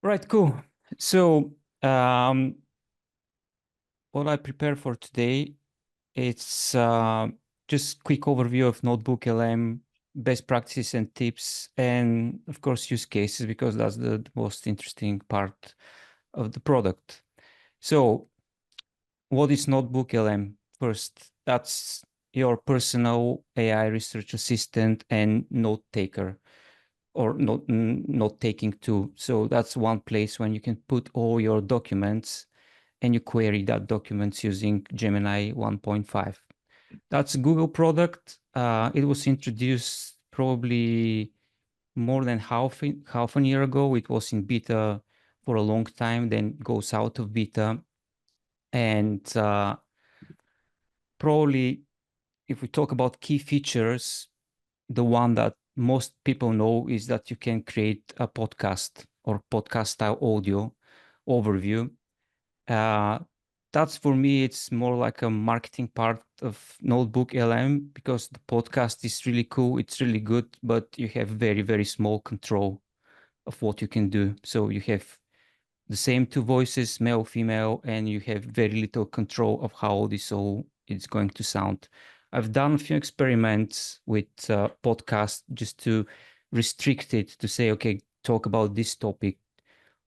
Right, cool. So, um, what I prepared for today, it's just quick overview of NotebookLM, best practices and tips, and of course use cases, because that's the most interesting part of the product. So, what is NotebookLM? First, that's your personal AI research assistant and note taker, or note taking tool. So that's one place when you can put all your documents and you query that documents using Gemini 1.5. That's a Google product. It was introduced probably more than half a year ago. It was in beta for a long time, then goes out of beta. And probably if we talk about key features, the one that most people know is that you can create a podcast or podcast style audio overview. Uh, that's for me, it's more like a marketing part of NotebookLM, because the podcast is really cool, it's really good, but you have very, very small control of what you can do. So you have the same two voices, male, female, and you have very little control of how this all is going to sound. I've done a few experiments with podcasts just to restrict it, to say, okay, talk about this topic,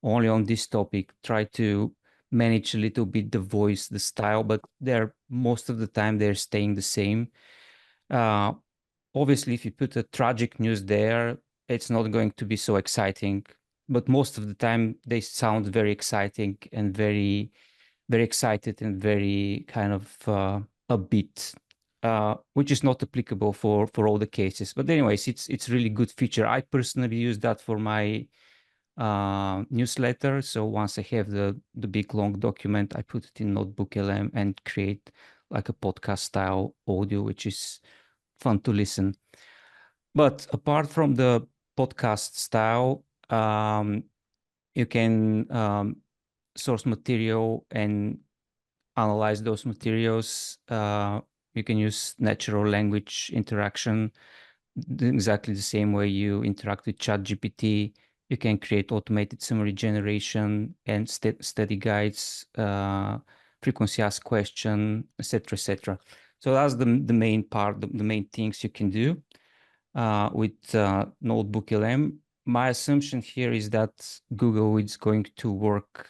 only on this topic, try to manage a little bit the voice, the style, but they're most of the time they're staying the same. Uh, Obviously, if you put a tragic news there, it's not going to be so exciting. But most of the time, they sound very exciting and very, very excited and very kind of upbeat, which is not applicable for all the cases. But anyways, it's really good feature. I personally use that for my newsletter. So once I have the big long document, I put it in NotebookLM and create like a podcast style audio, which is fun to listen. But apart from the podcast style, you can source material and analyze those materials. You can use natural language interaction exactly the same way you interact with ChatGPT. You can create automated summary generation and study guides, frequency asked question, etc., etc. So that's the main part, the main things you can do with NotebookLM. My assumption here is that Google is going to work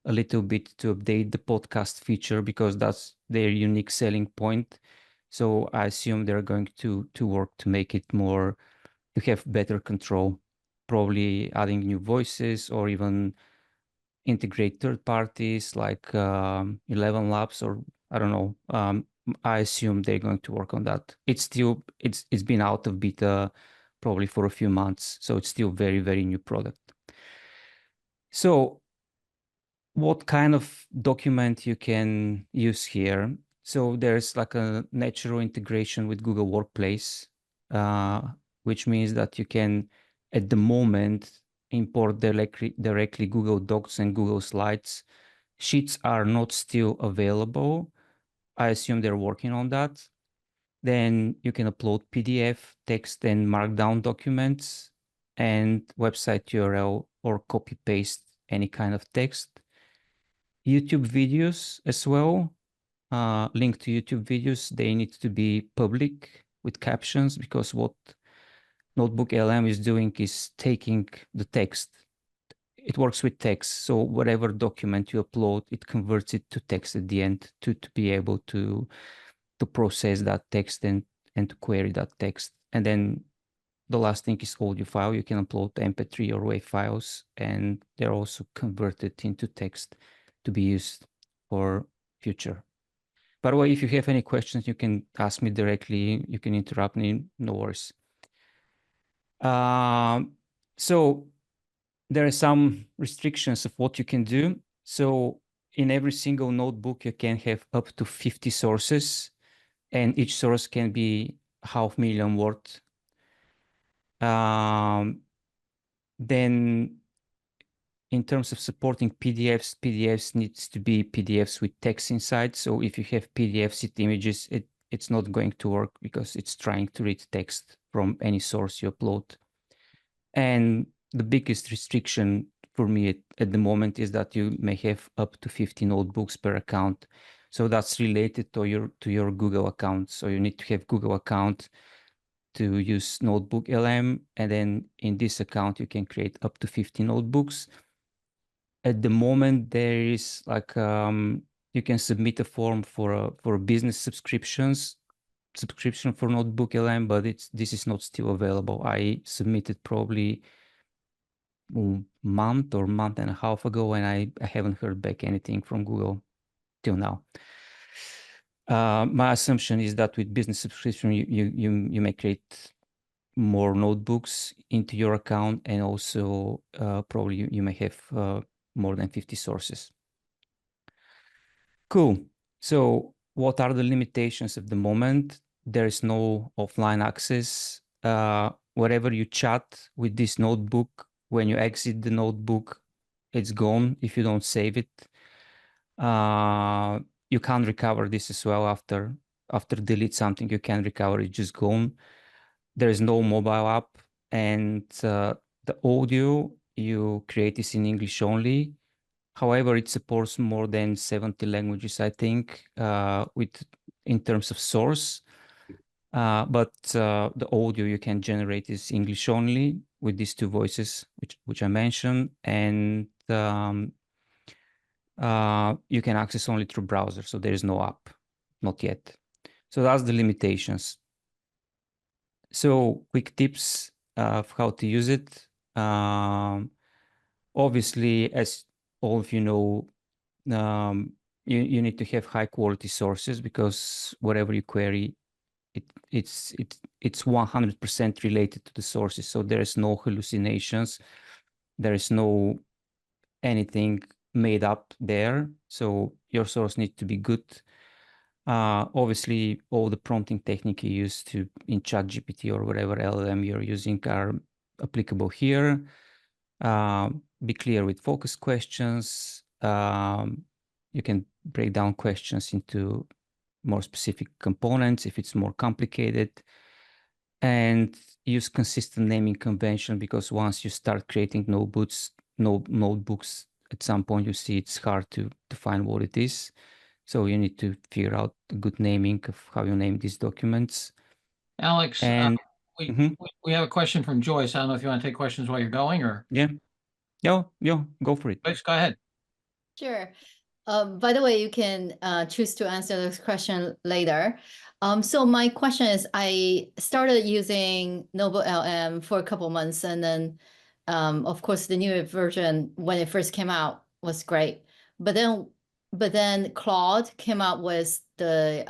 a little bit to update the podcast feature, because that's their unique selling point. So I assume they're going to work to make it more, to have better control, probably adding new voices or even integrate third parties like 11 Labs, or I don't know. I assume they're going to work on that. It's been out of beta probably for a few months, so it's still very, very new product. So what kind of document you can use here? So there's like a natural integration with Google Workplace, which means that you can, at the moment, import directly Google Docs and Google Slides. Sheets are not still available. I assume they're working on that. Then you can upload PDF, text, and Markdown documents, and website URL, or copy paste any kind of text. YouTube videos as well. Link to YouTube videos, they need to be public with captions, because what NotebookLM is doing is taking the text. It works with text, so whatever document you upload, it converts it to text at the end to be able to process that text and to query that text. And then the last thing is audio file. You can upload MP3 or WAV files, and they're also converted into text to be used for future. By the way, if you have any questions, you can ask me directly. You can interrupt me, no worries. So there are some restrictions of what you can do. So in every single notebook, you can have up to 50 sources, and each source can be 500,000 words. Then in terms of supporting PDFs needs to be PDFs with text inside. So if you have PDFs with images, it's not going to work, because it's trying to read text from any source you upload. And the biggest restriction for me at the moment is that you may have up to 50 notebooks per account. So that's related to your Google account. So you need to have Google account to use NotebookLM, and then in this account you can create up to 50 notebooks. At the moment, there is like you can submit a form for a business subscription for NotebookLM, but this is not still available. I submitted probably a month or month and a half ago, and I haven't heard back anything from Google till now. My assumption is that with business subscription, you may create more notebooks into your account, and also probably you may have more than 50 sources. Cool. So what are the limitations at the moment? There is no offline access. Wherever you chat with this notebook, when you exit the notebook, it's gone if you don't save it. You can't recover this as well after delete something. You can recover it, just gone. There is no mobile app, and the audio you create is in English only. However, it supports more than 70 languages, I think, in terms of source. But the audio you can generate is English only with these two voices, which I mentioned, and you can access only through browser. So there is no app, not yet. So that's the limitations. So quick tips of how to use it. Obviously, as all of you know, you need to have high quality sources, because whatever you query, it's 100% related to the sources. So there is no hallucinations. There is no anything made up there. So your source needs to be good. Obviously, all the prompting technique you use in ChatGPT or whatever LLM you're using are applicable here. Be clear with focus questions. You can break down questions into more specific components if it's more complicated, and use consistent naming convention, because once you start creating notebooks, at some point you see it's hard to find what it is. So you need to figure out a good naming of how you name these documents. Alex, And we have a question from Joyce. I don't know if you want to take questions while you're going, or yeah, go for it. Joyce, go ahead. Sure. By the way, you can choose to answer this question later. So my question is, I started using NotebookLM for a couple months, and then, of course, the new version when it first came out was great. But then Claude came out with the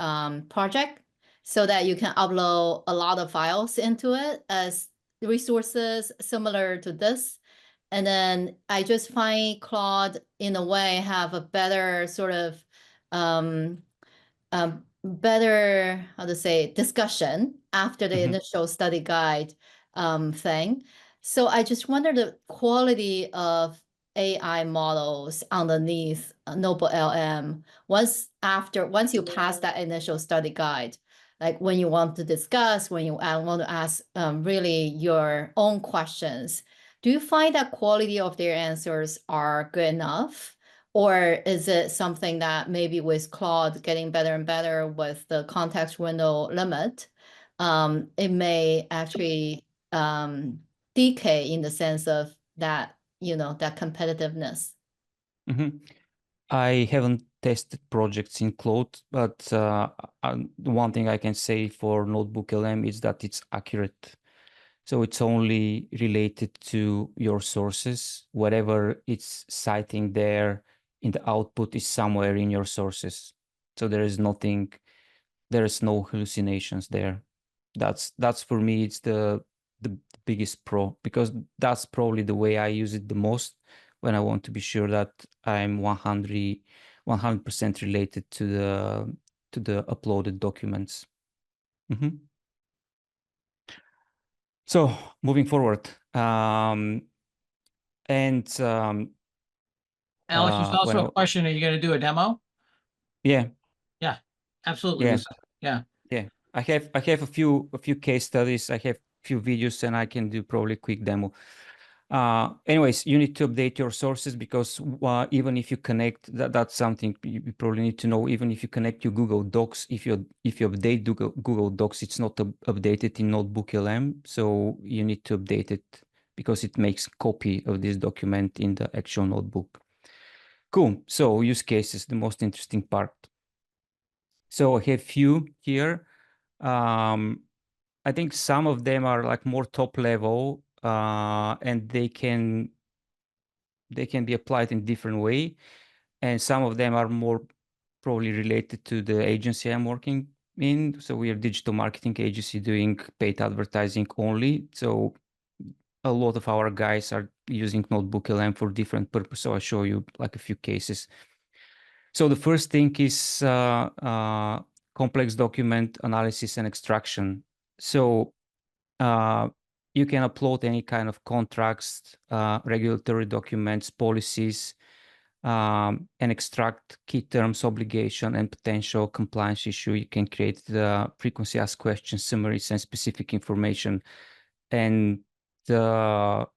project so that you can upload a lot of files into it as resources similar to this. And then I just find Claude, in a way, have a better sort of better, how to say, discussion after the initial study guide thing. So I just wonder the quality of AI models underneath NotebookLM once you pass that initial study guide, like when you want to discuss, when you want to ask really your own questions. Do you find that quality of their answers are good enough? Or is it something that maybe with Claude getting better and better with the context window limit, it may actually decay in the sense of that, that competitiveness? I haven't tested projects in Claude, but the one thing I can say for NotebookLM is that it's accurate. So it's only related to your sources. Whatever it's citing there in the output is somewhere in your sources. So there is no hallucinations there. That's for me, it's the biggest pro, because that's probably the way I use it the most when I want to be sure that I'm 100% related to the uploaded documents. So moving forward, Alex, there's also a question: are you going to do a demo? Yeah. Yeah, absolutely. Yeah. Yeah. I have a few case studies. I have a few videos, and I can do probably a quick demo. Anyways, you need to update your sources because even if you connect, that's something you probably need to know. Even if you connect your Google Docs, if you update Google Docs, it's not updated in NotebookLM, so you need to update it because it makes copy of this document in the actual notebook. Cool. So use cases, the most interesting part. So I have few here. I think some of them are like more top level, and they can be applied in different way. And some of them are more probably related to the agency I'm working in. So we are a digital marketing agency doing paid advertising only. So a lot of our guys are using NotebookLM for different purposes. So I'll show you like a few cases. So the first thing is complex document analysis and extraction. So you can upload any kind of contracts, regulatory documents, policies, and extract key terms, obligation, and potential compliance issue. You can create the frequency asked questions, summaries, and specific information. And I'll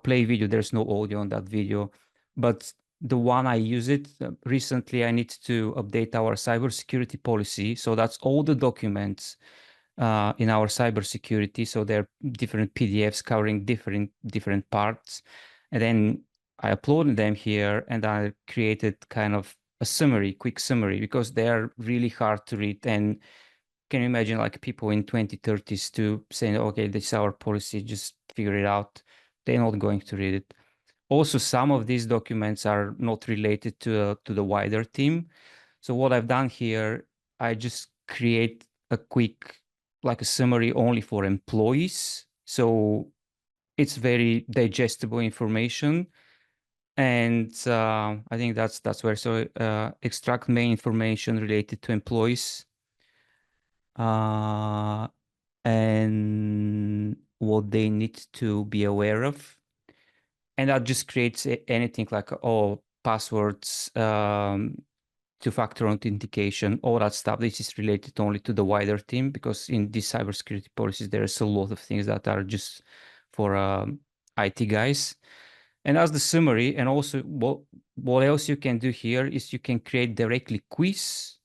play video. There's no audio on that video, but the one I use it recently, I need to update our cybersecurity policy. So that's all the documents in our cybersecurity. So there are different PDFs covering different parts, and then I uploaded them here, and I created kind of a summary, quick summary, because they are really hard to read. And can you imagine like people in 2030s to saying, okay, this is our policy, just figure it out. They're not going to read it. Also, some of these documents are not related to the wider team. So what I've done here, I just create a quick, like a summary only for employees. So it's very digestible information. And I think that's where, so extract main information related to employees. And what they need to be aware of. And that just creates anything like, oh, passwords, two-factor authentication, all that stuff. This is related only to the wider team, because in these cybersecurity policies, there's a lot of things that are just for IT guys. And as the summary, and also what else you can do here is you can create directly quiz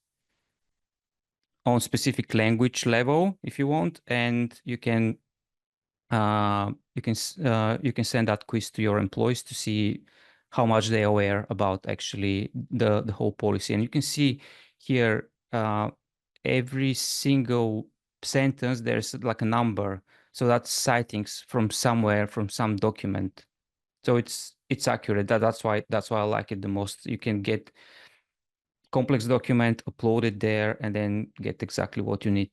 on specific language level if you want, and you can send that quiz to your employees to see how much they are aware about actually the whole policy. And you can see here every single sentence there's like a number, so that's sightings from somewhere, from some document. So it's accurate. That's why I like it the most. You can get complex document, upload it there, and then get exactly what you need.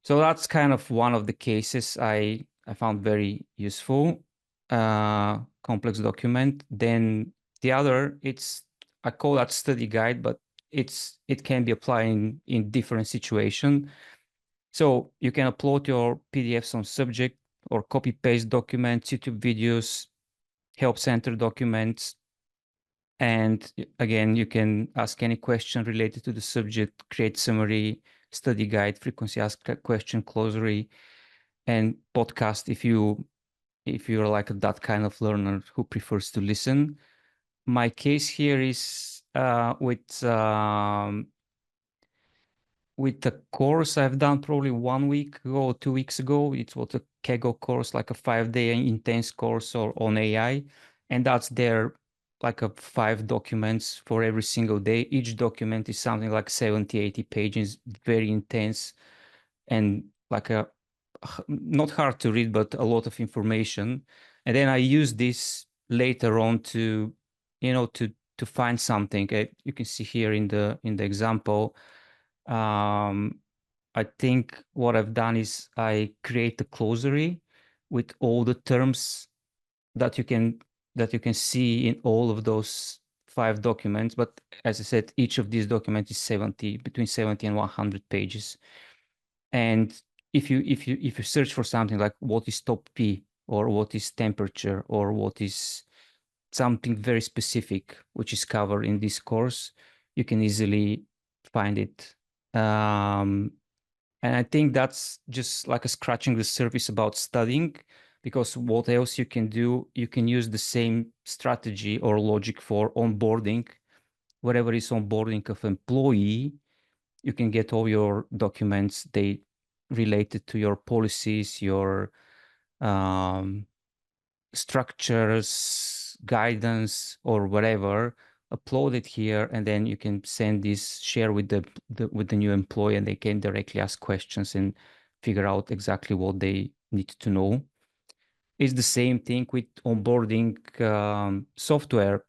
So that's kind of one of the cases I found very useful, complex document. Then the other, I call that study guide, but it can be applied in different situation. So you can upload your PDFs on subject or copy paste documents, YouTube videos, help center documents. And again, you can ask any question related to the subject, create summary, study guide, frequency asked question, glossary, and podcast if you're like that kind of learner who prefers to listen. My case here is with the course I've done probably 1 week ago or 2 weeks ago. It was a Kaggle course, like a 5-day intense course on AI. And that's there, like 5 documents for every single day. Each document is something like 70, 80 pages, very intense, and like not hard to read, but a lot of information. And then I use this later on to, to find something. You can see here in the example, I think what I've done is I create a glossary with all the terms that you can see in all of those 5 documents. But as I said, each of these documents is between 70 and 100 pages. And if you search for something like what is top P, or what is temperature, or what is something very specific which is covered in this course, you can easily find it. And I think that's just like a scratching the surface about studying, because what else you can do, you can use the same strategy or logic for onboarding. Whatever is onboarding of employee, you can get all your documents, they related to your policies, your structures, guidance, or whatever, upload it here, and then you can send this, share with the new employee, and they can directly ask questions and figure out exactly what they need to know. It's the same thing with onboarding software.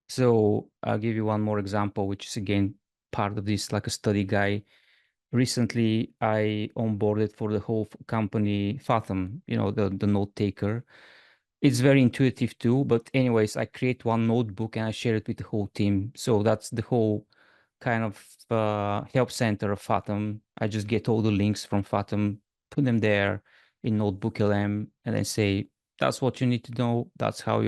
So I'll give you one more example, which is again part of this, like a study guide. Recently, I onboarded for the whole company Fathom, the note taker. It's very intuitive too, but anyways, I create one notebook and I share it with the whole team. So that's the whole kind of help center of Fathom. I just get all the links from Fathom, put them there in NotebookLM, and then say, that's what you need to know. That's how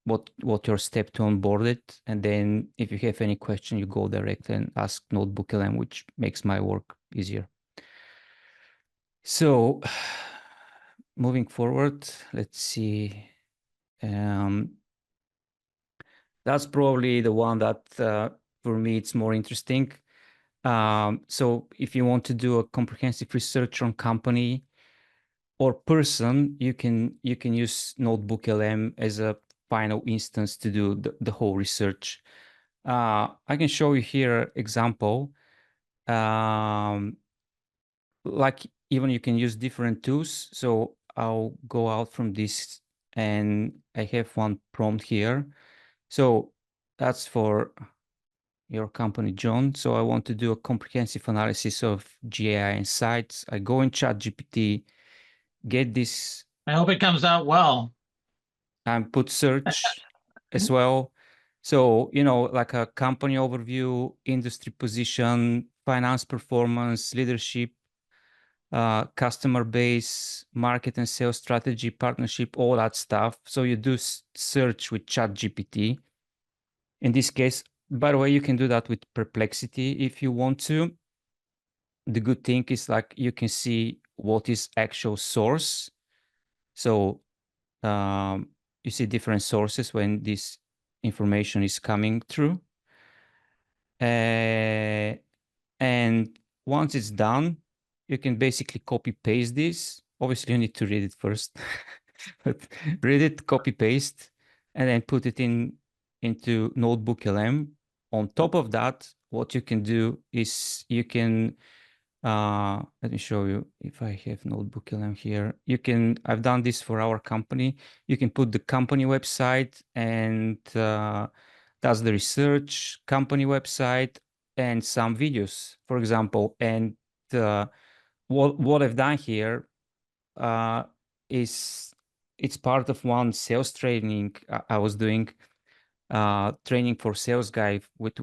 what your step to onboard it. And then if you have any question, you go direct and ask NotebookLM, which makes my work easier. So moving forward, let's see. That's probably the one that for me it's more interesting. So if you want to do a comprehensive research on company or person, you can use NotebookLM as a final instance to do the whole research. I can show you here example. Like even you can use different tools. So I'll go out from this and I have one prompt here. So that's for your company, John. So I want to do a comprehensive analysis of GAI Insights. I go in ChatGPT, get this. I hope it comes out well. And put search as well. So, like a company overview, industry position, finance performance, leadership, customer base, market and sales strategy, partnership, all that stuff. So you do search with ChatGPT. In this case, by the way, you can do that with Perplexity if you want to. The good thing is like you can see what is actual source. So you see different sources when this information is coming through. And once it's done, you can basically copy paste this. Obviously, you need to read it first, but read it, copy paste, and then put it into NotebookLM. On top of that, what you can do is you can let me show you if I have NotebookLM here. I've done this for our company. You can put the company website and that's the research company website and some videos, for example. And what I've done here is it's part of one sales training I was doing, training for sales guy with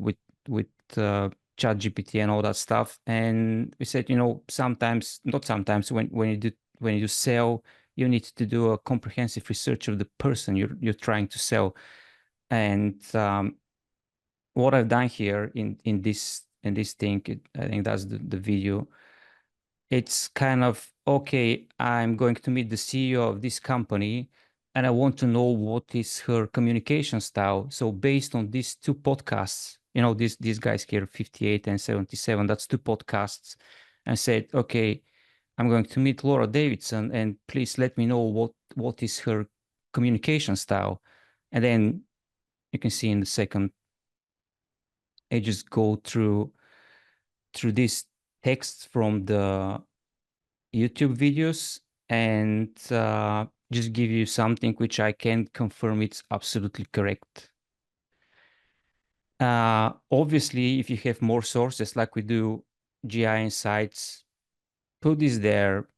ChatGPT and all that stuff. And we said, sometimes, not sometimes, when you sell, you need to do a comprehensive research of the person you're trying to sell. And what I've done here in this thing, I think that's the video. It's kind of, okay, I'm going to meet the CEO of this company and I want to know what is her communication style. So based on these two podcasts, these guys here, 58 and 77, that's two podcasts, and said, okay, I'm going to meet Laura Davidson and please let me know what is her communication style. And then you can see in the second, I just go through this text from the YouTube videos and just give you something which I can confirm it's absolutely correct. Obviously, if you have more sources like we do, GAI Insights, put this there,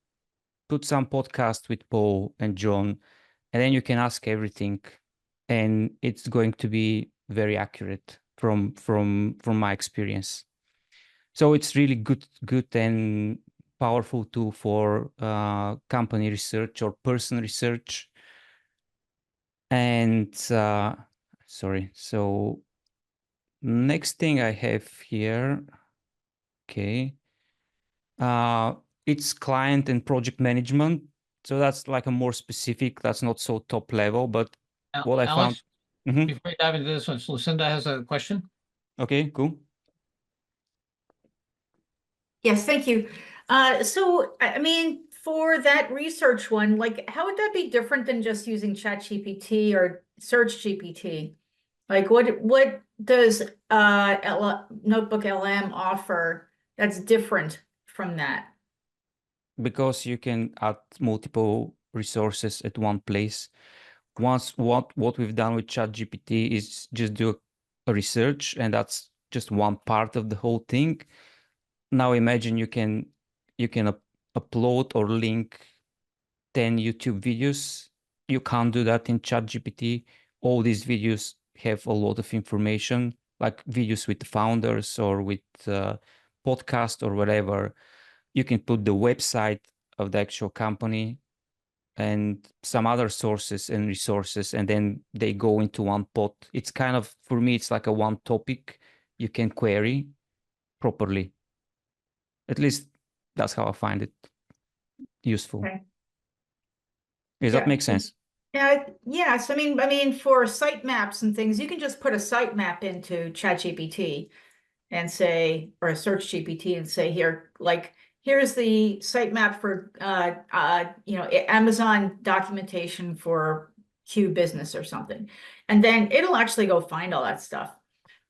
put some podcast with Paul and John, and then you can ask everything, and it's going to be very accurate from my experience. So it's really good and powerful tool for company research or person research. And sorry, so next thing I have here, okay, it's client and project management. So that's like a more specific, that's not so top level, but what I found. Alex, before we dive into this one, Lucinda has a question. Okay, cool. Yes, thank you. So, I mean, for that research one, like, how would that be different than just using ChatGPT or Search GPT? Like, what does NotebookLM offer that's different from that? Because you can add multiple resources at one place. Once what we've done with ChatGPT is just do a research, and that's just one part of the whole thing. Now imagine you can upload or link 10 YouTube videos. You can't do that in ChatGPT. All these videos have a lot of information, like videos with the founders or with podcast or whatever. You can put the website of the actual company and some other sources and resources, and then they go into one pot. It's kind of, for me, it's like a one topic you can query properly. At least that's how I find it useful. Okay. Does that make sense? Yeah, yes. I mean, for sitemaps and things, you can just put a sitemap into ChatGPT and say, or a search GPT and say, here, like, here's the sitemap for, Amazon documentation for Q business or something. And then it'll actually go find all that stuff.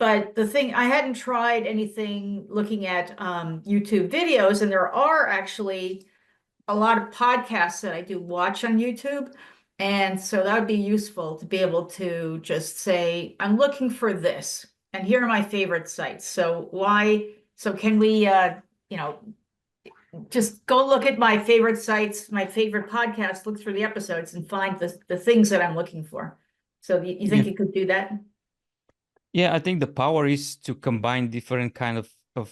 But the thing, I hadn't tried anything looking at YouTube videos, and there are actually a lot of podcasts that I do watch on YouTube. And so that would be useful to be able to just say, I'm looking for this, and here are my favorite sites. So can we, just go look at my favorite sites, my favorite podcasts, look through the episodes and find the things that I'm looking for. So you think you could do that? Yeah, I think the power is to combine different kind of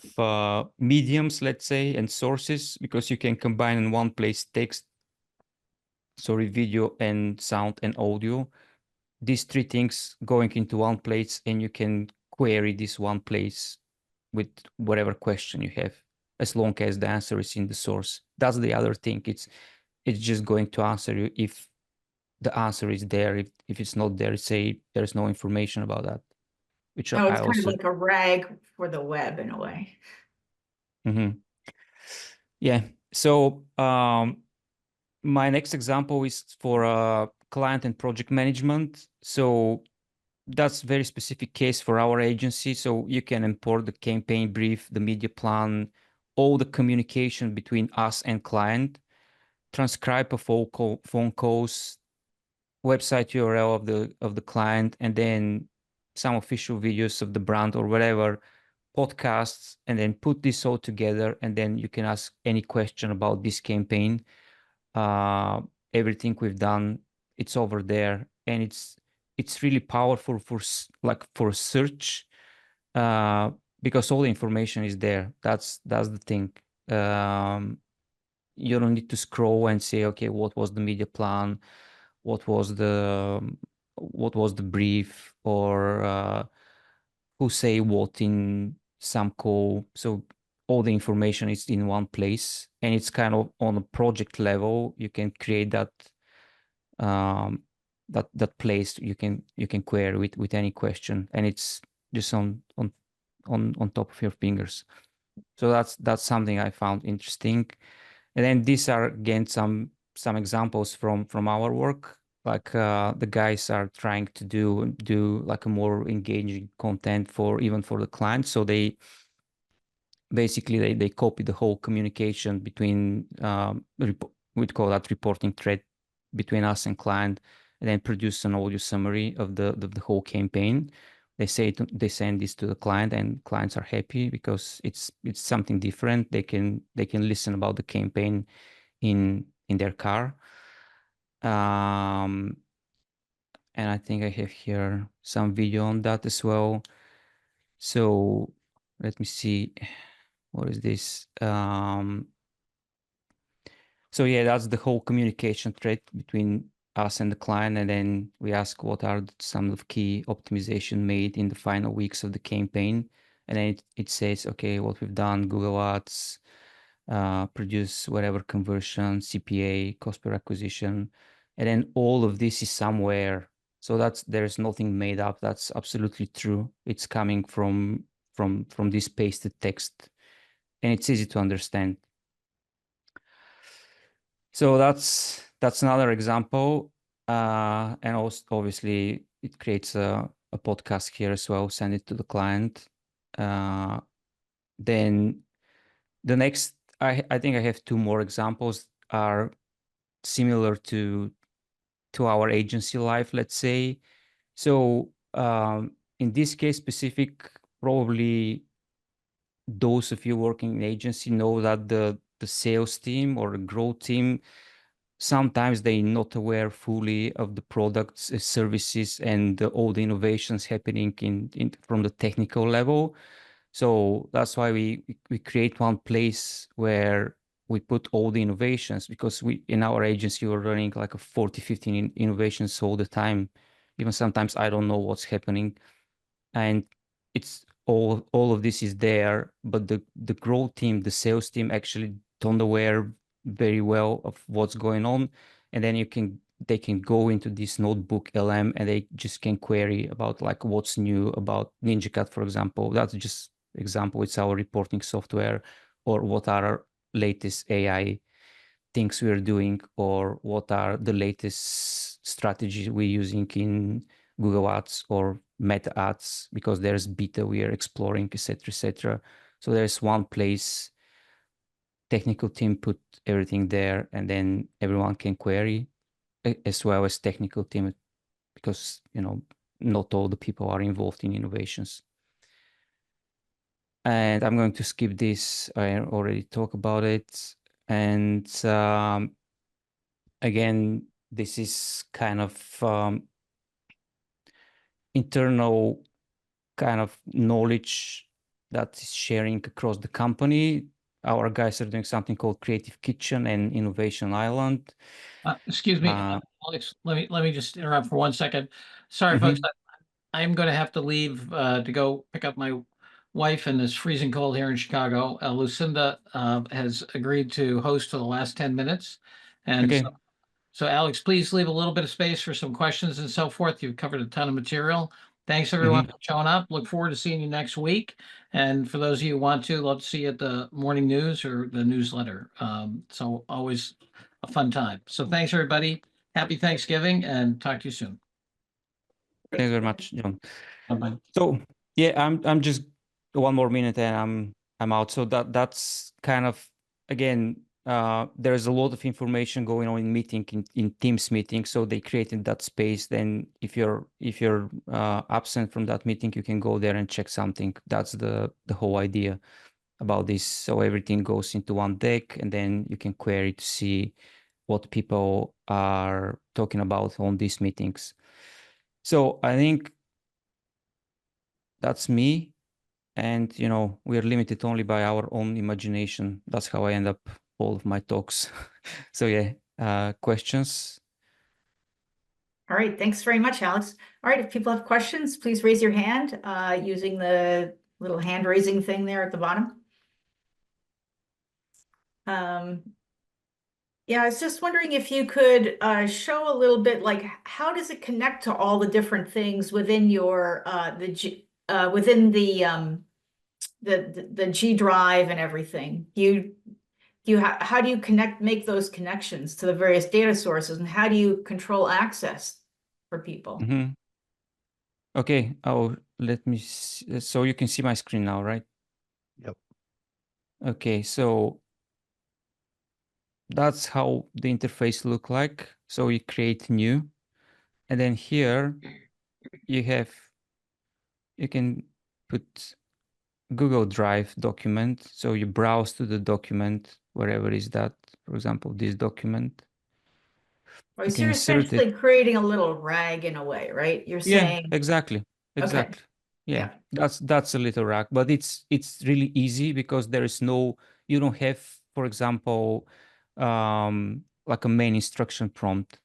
mediums, let's say, and sources, because you can combine in one place text, video and sound and audio. These three things going into one place, and you can query this one place with whatever question you have, as long as the answer is in the source. That's the other thing. It's just going to answer you if the answer is there. If it's not there, say there's no information about that. Which Oh, I it's kind of also like a RAG for the web in a way. Yeah. So my next example is for client and project management. So that's very specific case for our agency. So you can import the campaign brief, the media plan, all the communication between us and client, transcribe a phone calls, website URL of the client, and then some official videos of the brand or whatever, podcasts, and then put this all together, and then you can ask any question about this campaign. Everything we've done, it's over there, and it's really powerful for search, because all the information is there. That's the thing. You don't need to scroll and say, okay, what was the media plan, what was the brief, or who say what in some call. So all the information is in one place, and it's kind of on a project level. You can create that that place you can query with any question, and it's just on top of your fingers. So that's something I found interesting. And then these are again some examples from our work. Like the guys are trying to do like a more engaging content for even for the client. So they basically they copy the whole communication between we'd call that reporting thread between us and client, and then produce an audio summary of the whole campaign. They send this to the client, and clients are happy because it's something different. They can listen about the campaign in their car. And I think I have here some video on that as well. So let me see. What is this? So yeah, that's the whole communication thread between us and the client. And then we ask what are some of the key optimization made in the final weeks of the campaign. And then it says, okay, what we've done, Google Ads, produce whatever conversion, CPA, cost per acquisition, and then all of this is somewhere. So there's nothing made up. That's absolutely true. It's coming from this pasted text, and it's easy to understand. So that's another example, and also obviously it creates a podcast here as well. Send it to the client. Then the next, I think I have two more examples are similar to our agency life, let's say. So in this case specific, probably those of you working in agency know that the sales team or the growth team, sometimes they're not aware fully of the products, services, and all the innovations happening in from the technical level. So that's why we create one place where we put all the innovations, because we in our agency we're running like a 40, 15 innovations all the time. Even sometimes I don't know what's happening, and it's all of this is there, but the growth team, the sales team actually don't aware very well of what's going on, and then they can go into this NotebookLM and they just can query about like what's new about NinjaCut, for example. That's just example. It's our reporting software, or what are our latest AI things we're doing, or what are the latest strategies we're using in Google Ads or Meta Ads, because there's beta we are exploring, etc., etc. So there's one place, technical team put everything there, and then everyone can query, as well as technical team, because not all the people are involved in innovations. And I'm going to skip this. I already talked about it. And again, this is kind of internal kind of knowledge that is sharing across the company. Our guys are doing something called Creative Kitchen and Innovation Island. Excuse me, Alex, let me just interrupt for 1 second. Sorry, folks, I'm going to have to leave to go pick up my wife in this freezing cold here in Chicago. Lucinda has agreed to host for the last 10 minutes. And Okay. so Alex, please leave a little bit of space for some questions and so forth. You've covered a ton of material. Thanks everyone for showing up. Look forward to seeing you next week. And for those of you who want to, love to see you at the morning news or the newsletter. So always a fun time. So thanks everybody. Happy Thanksgiving and talk to you soon. Thanks very much, John. Bye-bye. So yeah, I'm just 1 more minute and I'm out. So that's kind of, again, there's a lot of information going on in meeting in Teams meeting. So they created that space. Then if you're absent from that meeting, you can go there and check something. That's the whole idea about this. So everything goes into one deck, and then you can query to see what people are talking about on these meetings. So I think that's me. And, we are limited only by our own imagination. That's how I end up all of my talks. So yeah, questions? All right, thanks very much, Alex. All right, if people have questions, please raise your hand using the little hand raising thing there at the bottom. Yeah, I was just wondering if you could show a little bit, like, how does it connect to all the different things within your within the G drive and everything? How do you make those connections to the various data sources, and how do you control access for people? Okay. Oh, let me see. So you can see my screen now, right? Yep. Okay, so that's how the interface look like. So you create new, and then here you can put Google Drive document. So you browse to the document, wherever is that, for example, this document. Right, You so can you're insert essentially it. creating a little RAG in a way, right? You're saying, Exactly. okay, Yeah, that's a little rack, but it's really easy because you don't have, for example, like a main instruction prompt.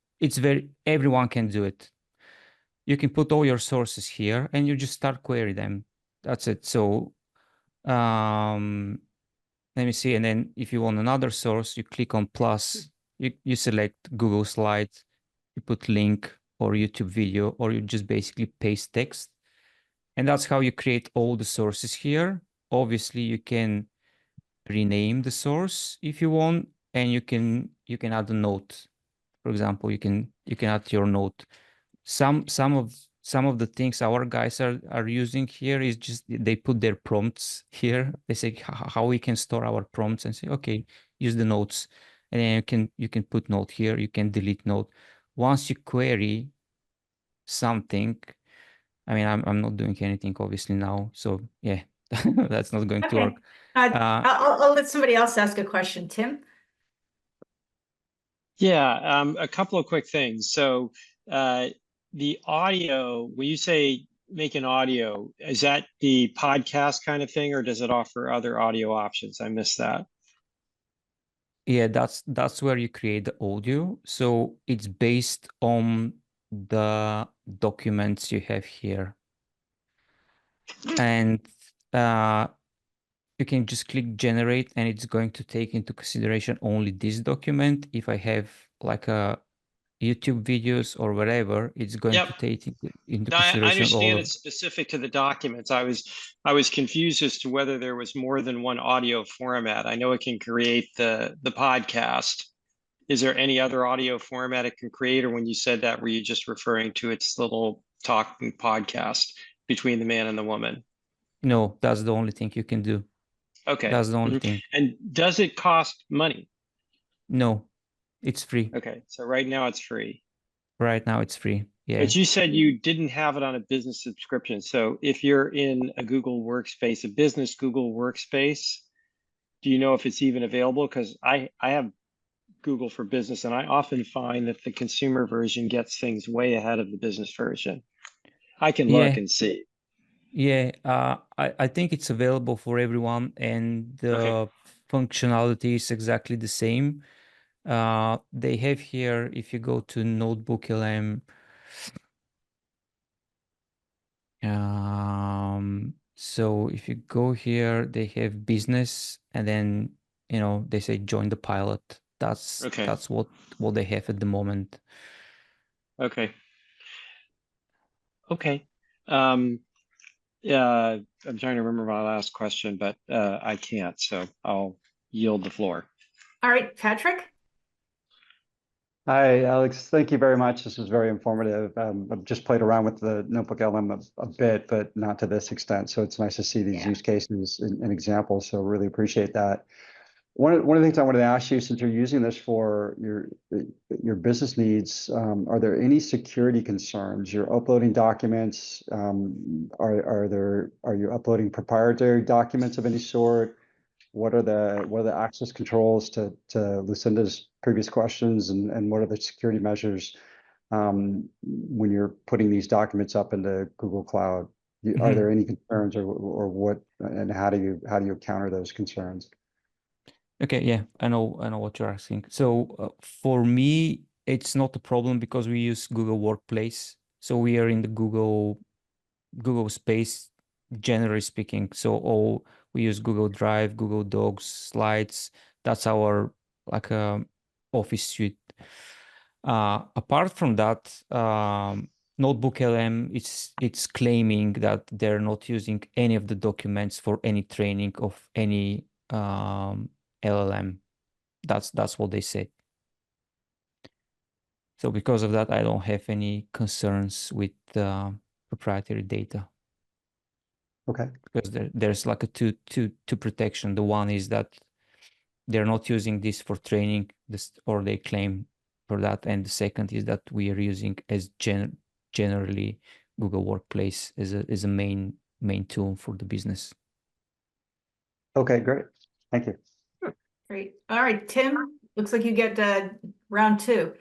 Everyone can do it. You can put all your sources here and you just start query them. That's it. So and let me see. And then if you want another source, you click on plus, you select Google Slides, you put link or YouTube video, or you just basically paste text. And that's how you create all the sources here. Obviously, you can rename the source if you want, and you can add a note. For example, you can add your note. Some of the things our guys are using here is just they put their prompts here. They say how we can store our prompts and say, okay, use the notes, and then you can put note here. You can delete note. Once you query something, I mean, I'm not doing anything obviously now, so yeah, that's not going to Okay. work. I'll let somebody else ask a question. Tim? Yeah, a couple of quick things. So the audio, when you say make an audio, is that the podcast kind of thing, or does it offer other audio options? I missed that. Yeah, that's where you create the audio. So it's based on the documents you have here. And you can just click generate, and it's going to take into consideration only this document. If I have like a YouTube videos or whatever, it's going Yep. to take into I consideration all understand of. it's specific to the documents. I was confused as to whether there was more than one audio format. I know it can create the podcast. Is there any other audio format it can create, or when you said that, were you just referring to its little talking podcast between the man and the woman? No, that's the only thing you can do. Okay. That's the only thing. And does it cost money? No, it's free. Okay, so right now it's free. Right now it's free. Yeah. But you said you didn't have it on a business subscription. So if you're in a Google Workspace, a business Google Workspace, do you know if it's even available? Because I have Google for Business, and I often find that the consumer version gets things way ahead of the business version. I can look and see. Yeah, I think it's available for everyone, and the Okay. functionality is exactly the same. They have here, if you go to NotebookLM, so if you go here, they have business, and then they say join the pilot. That's what they have at the moment. Okay. Okay. Yeah, I'm trying to remember my last question, but I can't, so I'll yield the floor. All right, Patrick? Hi, Alex. Thank you very much. This was very informative. I've just played around with the NotebookLM a bit, but not to this extent. So it's nice to see these use cases and examples. So really appreciate that. One of the things I wanted to ask you, since you're using this for your business needs, are there any security concerns? You're uploading documents. Are you uploading proprietary documents of any sort? What are the access controls to Lucinda's previous questions, and what are the security measures when you're putting these documents up into Google Cloud? Are there any concerns, or what, and how do you counter those concerns? Okay, yeah, I know what you're asking. So for me, it's not a problem because we use Google Workplace. So we are in the Google space, generally speaking. So we use Google Drive, Google Docs, Slides. That's our like office suite. Apart from that, NotebookLM, it's claiming that they're not using any of the documents for any training of any LLM. That's what they say. So because of that, I don't have any concerns with proprietary data. Okay. Because there's like a two protection. The one is that they're not using this for training, or they claim for that, and the second is that we are using as generally Google Workplace as a main tool for the business. Okay, great. Thank you. Great. All right, Tim, looks like you get round two.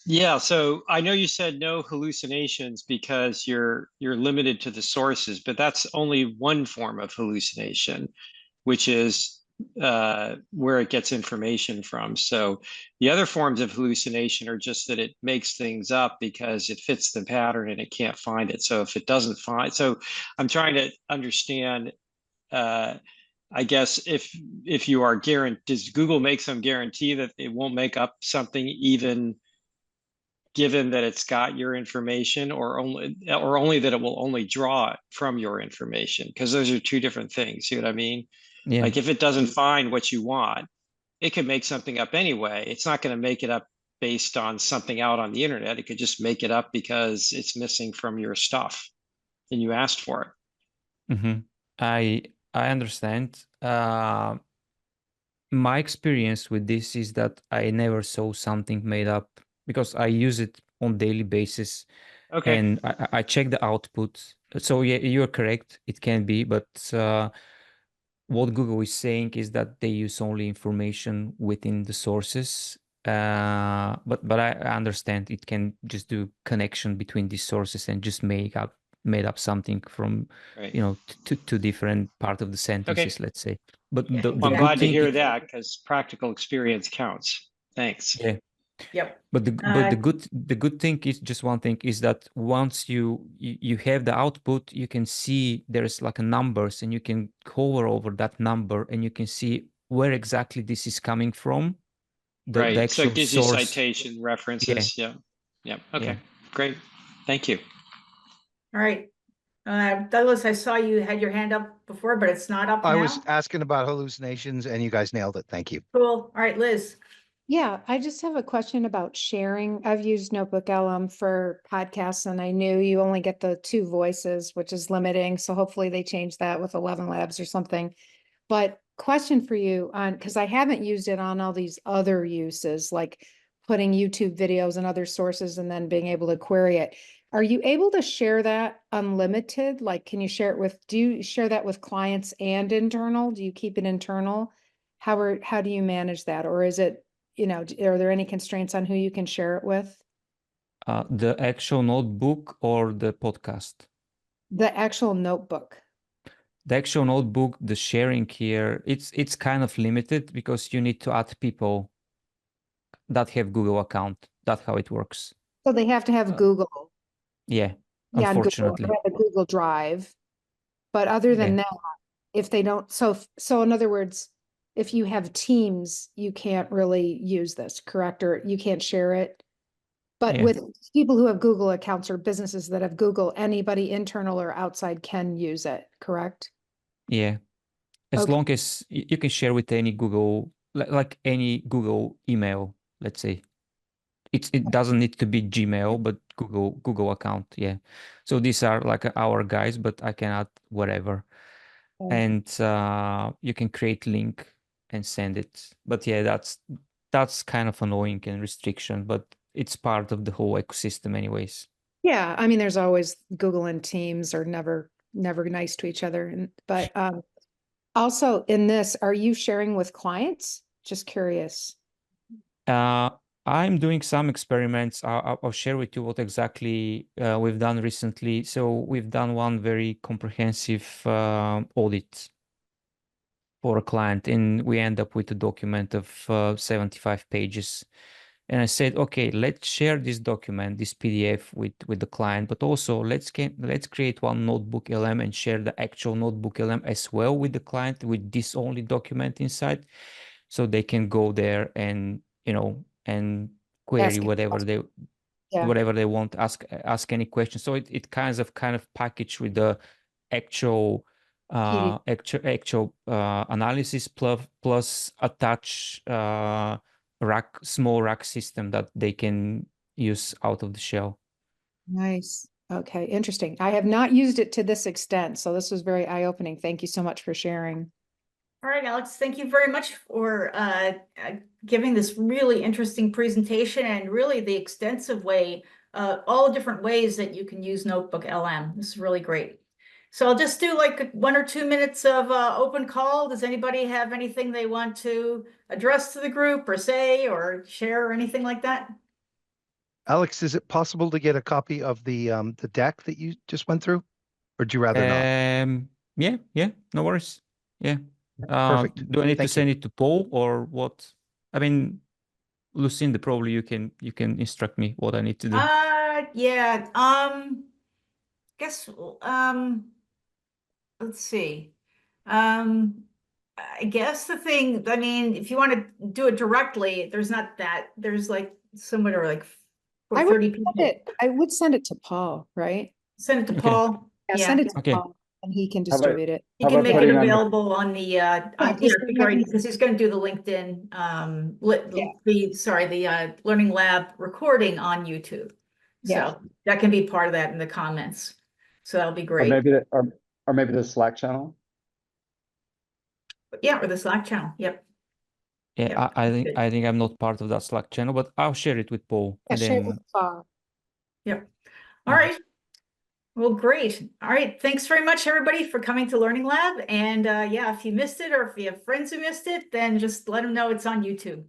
Yeah, so I know you said no hallucinations because you're limited to the sources, but that's only one form of hallucination, which is where it gets information from. So the other forms of hallucination are just that it makes things up because it fits the pattern and it can't find it. So if it doesn't find, so I'm trying to understand I guess if you are guaranteed, does Google make some guarantee that it won't make up something even given that it's got your information, or only that it will only draw it from your information? Because those are two different things. See what I mean? Yeah. Like if it doesn't find what you want, it could make something up anyway. It's not going to make it up based on something out on the internet. It could just make it up because it's missing from your stuff and you asked for it. Mm-hmm. I understand. My experience with this is that I never saw something made up because I use it on daily basis, Okay. and I check the output. So yeah, you're correct. It can be, but what Google is saying is that they use only information within the sources. But I understand it can just do connection between these sources and just made up something from Right. two different part of the sentences, let's say. But Yeah, the Well, I'm good glad to thing hear is, that because practical experience counts. Thanks. yeah. Yep. But the good thing is, just one thing is that once you have the output, you can see there's like a numbers, and you can hover over that number and you can see where exactly this is coming from, the Right. So it actual gives you source. citation Yeah, references. Yeah. Yeah. Okay. yeah. Great. Thank you. All right. Douglas, I saw you had your hand up before, but it's not up I now. was asking about hallucinations and you guys nailed it. Thank you. Cool. All right, Liz. Yeah, I just have a question about sharing. I've used NotebookLM for podcasts, and I knew you only get the 2 voices, which is limiting. So hopefully they change that with 11 Labs or something. But question for you on, because I haven't used it on all these other uses, like putting YouTube videos and other sources and then being able to query it. Are you able to share that unlimited? Like, can you share it with, do you share that with clients and internal? Do you keep it internal? How do you manage that? Or is it, are there any constraints on who you can share it with? The actual notebook or the podcast? The actual notebook. The actual notebook, the sharing here, it's kind of limited because you need to add people that have Google account. That's how it works. So they have to have Google. Yeah, Yeah, Google, unfortunately. they have a Google Drive. But other than Yeah. that, if they don't, so in other words, if you have Teams, you can't really use this, correct? Or you can't share it. But Yeah. with people who have Google accounts or businesses that have Google, anybody internal or outside can use it, correct? Yeah. As Okay. long as you can share with any Google, like any Google email, let's say. It doesn't need to be Gmail, but Google account. Yeah. So these are like our guys, but I can add whatever. And you can create link and send it. But yeah, that's kind of annoying and restriction, but it's part of the whole ecosystem anyways. Yeah, I mean, there's always Google and Teams are never nice to each other. But also in this, are you sharing with clients? Just curious. I'm doing some experiments. I'll share with you what exactly we've done recently. So we've done one very comprehensive audit for a client, and we end up with a document of 75 pages. And I said, okay, let's share this document, this PDF with the client, but also let's create one NotebookLM and share the actual NotebookLM as well with the client with this only document inside, so they can go there and and query whatever they want, ask any question. So it kind of package with the actual analysis plus attach small rack system that they can use out of the shell. Nice. Okay, interesting. I have not used it to this extent, so this was very eye-opening. Thank you so much for sharing. All right, Alex, thank you very much for giving this really interesting presentation and really the extensive way, all the different ways that you can use NotebookLM. This is really great. So I'll just do like 1 or 2 minutes of open call. Does anybody have anything they want to address to the group or say or share or anything like that? Alex, is it possible to get a copy of the deck that you just went through, or do you rather not? Yeah, no worries. Yeah. Perfect. Do I need to Thank send you. it to Paul or what? I mean, Lucinda, probably you can instruct me what I need to do. Yeah. Guess let's see. I guess the thing, I mean, if you want to do it directly, there's like somewhere like I 30 would people. send it to Paul, right? Send it to Okay. Paul. Yeah, Yeah. send it to Okay. Paul and he can How about- distribute it. He How can about make it putting on the- available on the just it'd be great because he's going to do the LinkedIn the Learning Lab recording on YouTube. Yeah. So that can be part of that in the comments. So that'll be Or great. maybe the Slack channel. Yeah, or the Slack channel. Yep. Yeah, Yep. I think I'm not part of that Slack channel, but I'll share it with Paul. Yeah, And share it then with Paul. Yep. All right. Well, great. All right. Thanks very much, everybody, for coming to Learning Lab. And yeah, if you missed it or if you have friends who missed it, then just let them know it's on YouTube.